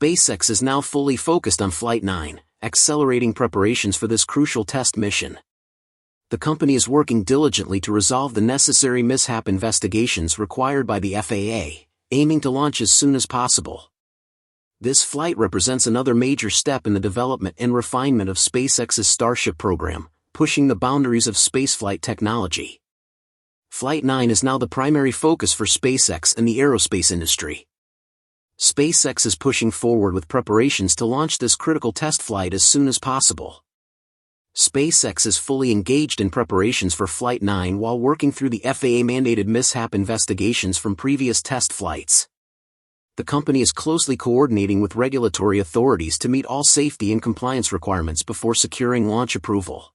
SpaceX is now fully focused on Flight 9, accelerating preparations for this crucial test mission. The company is working diligently to resolve the necessary mishap investigations required by the FAA, aiming to launch as soon as possible. This flight represents another major step in the development and refinement of SpaceX's Starship program, pushing the boundaries of spaceflight technology. Flight 9 is now the primary focus for SpaceX and the aerospace industry. SpaceX is pushing forward with preparations to launch this critical test flight as soon as possible. SpaceX is fully engaged in preparations for Flight 9 while working through the FAA-mandated mishap investigations from previous test flights. The company is closely coordinating with regulatory authorities to meet all safety and compliance requirements before securing launch approval.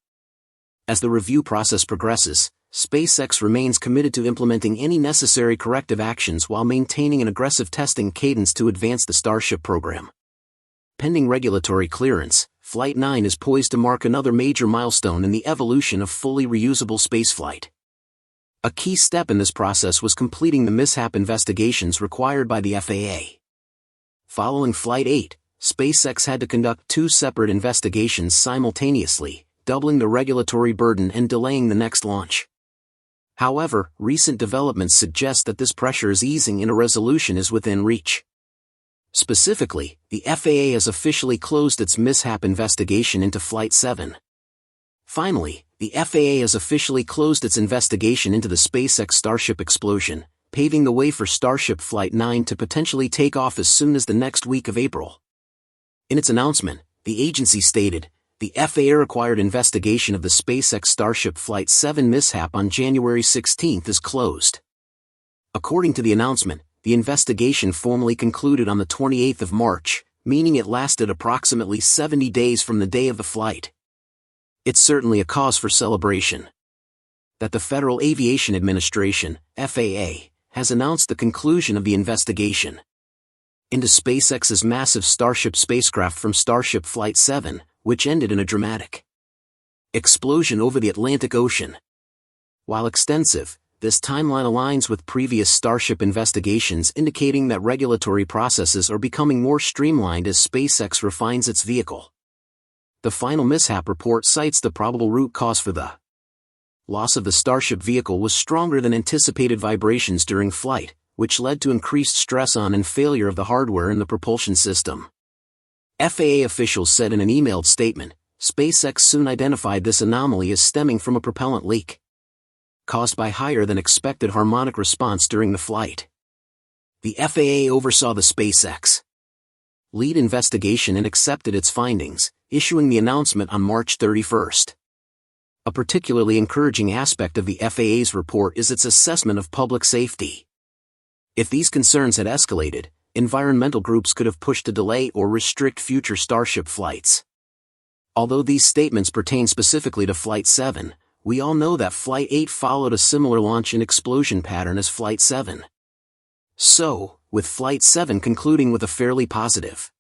As the review process progresses, SpaceX remains committed to implementing any necessary corrective actions while maintaining an aggressive testing cadence to advance the Starship program. Pending regulatory clearance, Flight 9 is poised to mark another major milestone in the evolution of fully reusable spaceflight. A key step in this process was completing the mishap investigations required by the FAA. Following Flight 8, SpaceX had to conduct 2 separate investigations simultaneously, doubling the regulatory burden and delaying the next launch. However, recent developments suggest that this pressure is easing and a resolution is within reach. Specifically, the FAA has officially closed its mishap investigation into Flight 7. Finally, the FAA has officially closed its investigation into the SpaceX Starship explosion, paving the way for Starship Flight 9 to potentially take off as soon as the next week of April. In its announcement, the agency stated, "The FAA required investigation of the SpaceX Starship Flight 7 mishap on January 16 is closed." According to the announcement, the investigation formally concluded on the 28th of March, meaning it lasted approximately 70 days from the day of the flight. It's certainly a cause for celebration. That the Federal Aviation Administration, FAA, has announced the conclusion of the investigation into SpaceX's massive Starship spacecraft from Starship Flight 7, which ended in a dramatic explosion over the Atlantic Ocean. While extensive, this timeline aligns with previous Starship investigations, indicating that regulatory processes are becoming more streamlined as SpaceX refines its vehicle. The final mishap report cites the probable root cause for the loss of the Starship vehicle was stronger than anticipated vibrations during flight, which led to increased stress on and failure of the hardware in the propulsion system. FAA officials said in an emailed statement, SpaceX soon identified this anomaly as stemming from a propellant leak caused by higher than expected harmonic response during the flight. The FAA oversaw the SpaceX lead investigation and accepted its findings, issuing the announcement on March 31. A particularly encouraging aspect of the FAA's report is its assessment of public safety. If these concerns had escalated, environmental groups could have pushed to delay or restrict future Starship flights. Although these statements pertain specifically to Flight 7, we all know that Flight 8 followed a similar launch and explosion pattern as Flight 7. So, with Flight 7 concluding with a fairly positive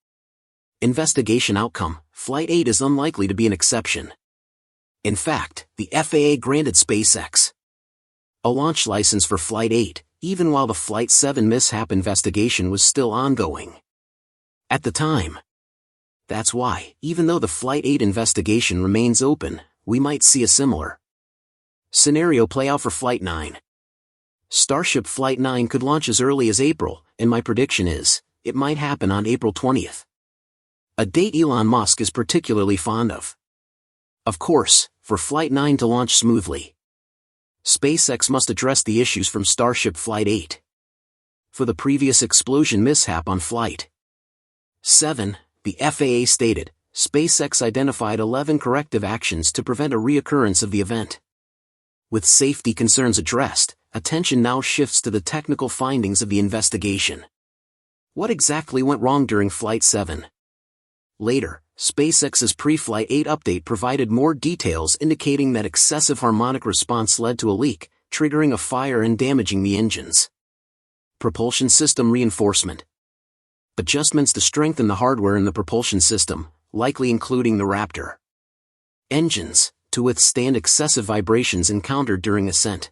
investigation outcome, Flight 8 is unlikely to be an exception. In fact, the FAA granted SpaceX a launch license for Flight 8, even while the Flight 7 mishap investigation was still ongoing at the time. That's why, even though the Flight 8 investigation remains open, we might see a similar scenario play out for Flight 9. Starship Flight 9 could launch as early as April, and my prediction is, it might happen on April 20th. A date Elon Musk is particularly fond of. Of course, for Flight 9 to launch smoothly, SpaceX must address the issues from Starship Flight 8. For the previous explosion mishap on Flight 7, the FAA stated, SpaceX identified 11 corrective actions to prevent a reoccurrence of the event. With safety concerns addressed, attention now shifts to the technical findings of the investigation. What exactly went wrong during Flight 7? Later, SpaceX's pre-Flight 8 update provided more details indicating that excessive harmonic response led to a leak, triggering a fire and damaging the engines. Propulsion system reinforcement. Adjustments to strengthen the hardware in the propulsion system, likely including the Raptor engines, to withstand excessive vibrations encountered during ascent.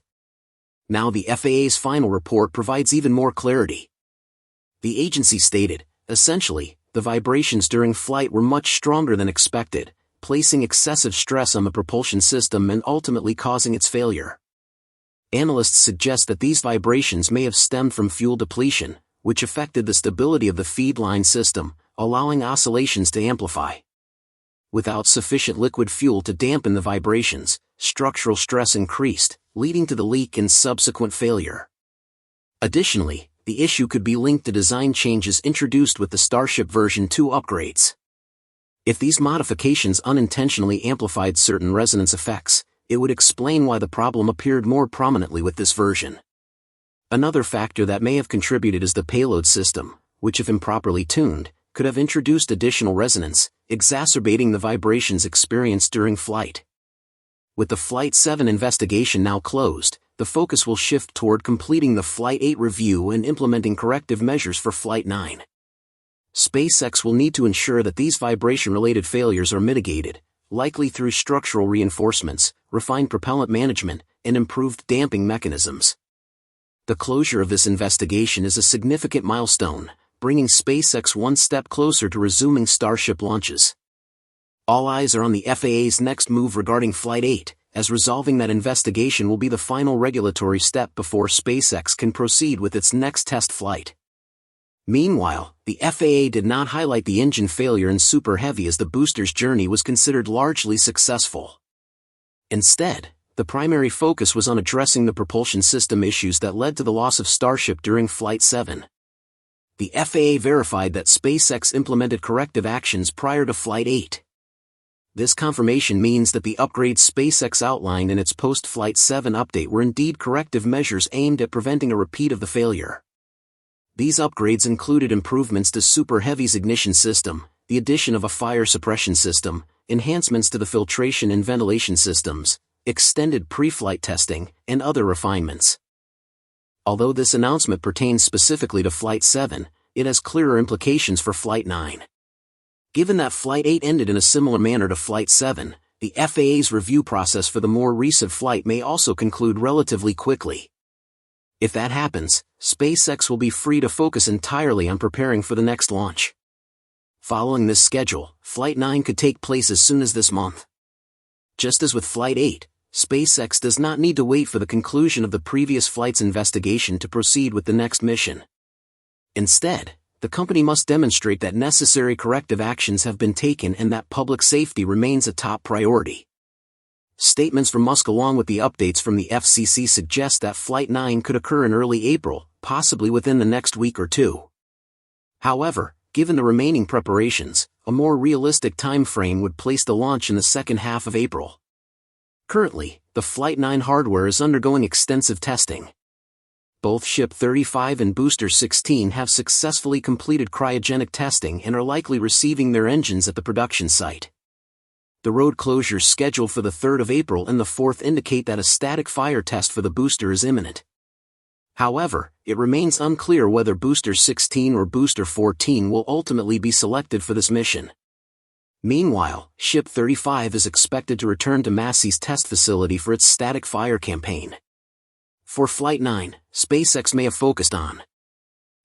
Now the FAA's final report provides even more clarity. The agency stated, essentially, the vibrations during flight were much stronger than expected, placing excessive stress on the propulsion system and ultimately causing its failure. Analysts suggest that these vibrations may have stemmed from fuel depletion, which affected the stability of the feed line system, allowing oscillations to amplify. Without sufficient liquid fuel to dampen the vibrations, structural stress increased, leading to the leak and subsequent failure. Additionally, the issue could be linked to design changes introduced with the Starship version 2 upgrades. If these modifications unintentionally amplified certain resonance effects, it would explain why the problem appeared more prominently with this version. Another factor that may have contributed is the payload system, which if improperly tuned, could have introduced additional resonance, exacerbating the vibrations experienced during flight. With the Flight 7 investigation now closed, the focus will shift toward completing the Flight 8 review and implementing corrective measures for Flight 9. SpaceX will need to ensure that these vibration-related failures are mitigated, likely through structural reinforcements, refined propellant management, and improved damping mechanisms. The closure of this investigation is a significant milestone, bringing SpaceX one step closer to resuming Starship launches. All eyes are on the FAA's next move regarding Flight 8, as resolving that investigation will be the final regulatory step before SpaceX can proceed with its next test flight. Meanwhile, the FAA did not highlight the engine failure in Super Heavy as the booster's journey was considered largely successful. Instead, the primary focus was on addressing the propulsion system issues that led to the loss of Starship during Flight 7. The FAA verified that SpaceX implemented corrective actions prior to Flight 8. This confirmation means that the upgrades SpaceX outlined in its post-Flight 7 update were indeed corrective measures aimed at preventing a repeat of the failure. These upgrades included improvements to Super Heavy's ignition system, the addition of a fire suppression system, enhancements to the filtration and ventilation systems, extended pre-flight testing, and other refinements. Although this announcement pertains specifically to Flight 7, it has clearer implications for Flight 9. Given that Flight 8 ended in a similar manner to Flight 7, the FAA's review process for the more recent flight may also conclude relatively quickly. If that happens, SpaceX will be free to focus entirely on preparing for the next launch. Following this schedule, Flight 9 could take place as soon as this month. Just as with Flight 8, SpaceX does not need to wait for the conclusion of the previous flight's investigation to proceed with the next mission. Instead, the company must demonstrate that necessary corrective actions have been taken and that public safety remains a top priority. Statements from Musk along with the updates from the FCC suggest that Flight 9 could occur in early April, possibly within the next week or two. However, given the remaining preparations, a more realistic time frame would place the launch in the second half of April. Currently, the Flight 9 hardware is undergoing extensive testing. Both Ship 35 and Booster 16 have successfully completed cryogenic testing and are likely receiving their engines at the production site. The road closures scheduled for the 3rd of April and the 4th indicate that a static fire test for the booster is imminent. However, it remains unclear whether Booster 16 or Booster 14 will ultimately be selected for this mission. Meanwhile, Ship 35 is expected to return to Massey's test facility for its static fire campaign. For Flight 9, SpaceX may have focused on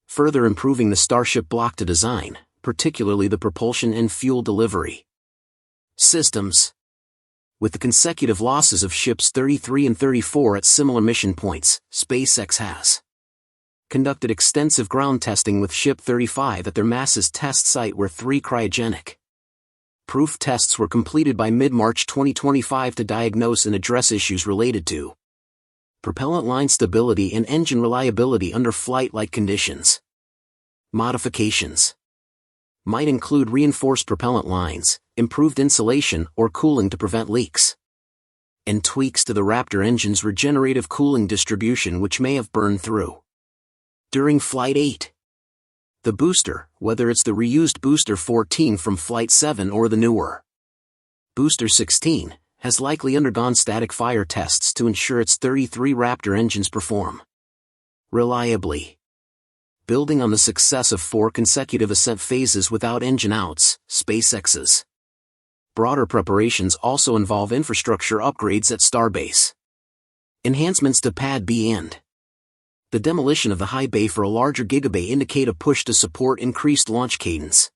further improving the Starship block to design, particularly the propulsion and fuel delivery systems. With the consecutive losses of Ships 33 and 34 at similar mission points, SpaceX has conducted extensive ground testing with Ship 35 at their Massa's test site where 3 cryogenic proof tests were completed by mid-March 2025 to diagnose and address issues related to propellant line stability and engine reliability under flight-like conditions. Modifications might include reinforced propellant lines, improved insulation or cooling to prevent leaks, and tweaks to the Raptor engine's regenerative cooling distribution which may have burned through during Flight 8. The booster, whether it's the reused Booster 14 from Flight 7 or the newer Booster 16, has likely undergone static fire tests to ensure its 33 Raptor engines perform reliably. Building on the success of 4 consecutive ascent phases without engine outs, SpaceX's broader preparations also involve infrastructure upgrades at Starbase, enhancements to Pad B and the demolition of the high bay for a larger gigabay indicate a push to support increased launch cadence.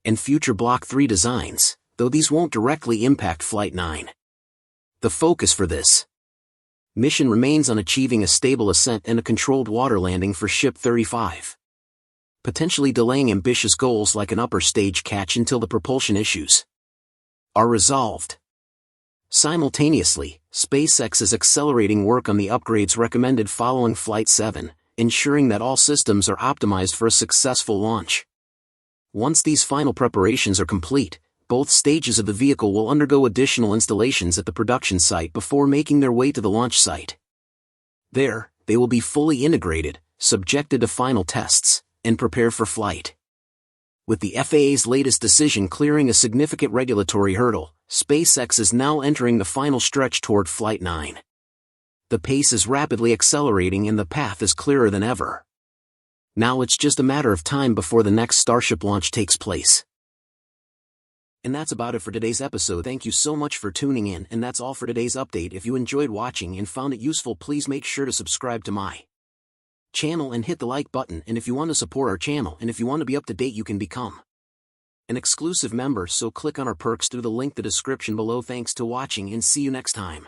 and future Block 3 designs, though these won't directly impact Flight 9. The focus for this mission remains on achieving a stable ascent and a controlled water landing for Ship 35, potentially delaying ambitious goals like an upper stage catch until the propulsion issues are resolved. Simultaneously, SpaceX is accelerating work on the upgrades recommended following Flight 7, ensuring that all systems are optimized for a successful launch. Once these final preparations are complete, both stages of the vehicle will undergo additional installations at the production site before making their way to the launch site. There, they will be fully integrated, subjected to final tests, and prepared for flight. With the FAA's latest decision clearing a significant regulatory hurdle, SpaceX is now entering the final stretch toward Flight 9. The pace is rapidly accelerating and the path is clearer than ever. Now it's just a matter of time before the next Starship launch takes place. And that's about it for today's episode. Thank you so much for tuning in, and that's all for today's update. If you enjoyed watching and found it useful, please make sure to subscribe to my channel and hit the like button. And if you want to support our channel and if you want to be up to date, you can become an exclusive member, so click on our perks through the link in the description below. Thanks to watching and see you next time.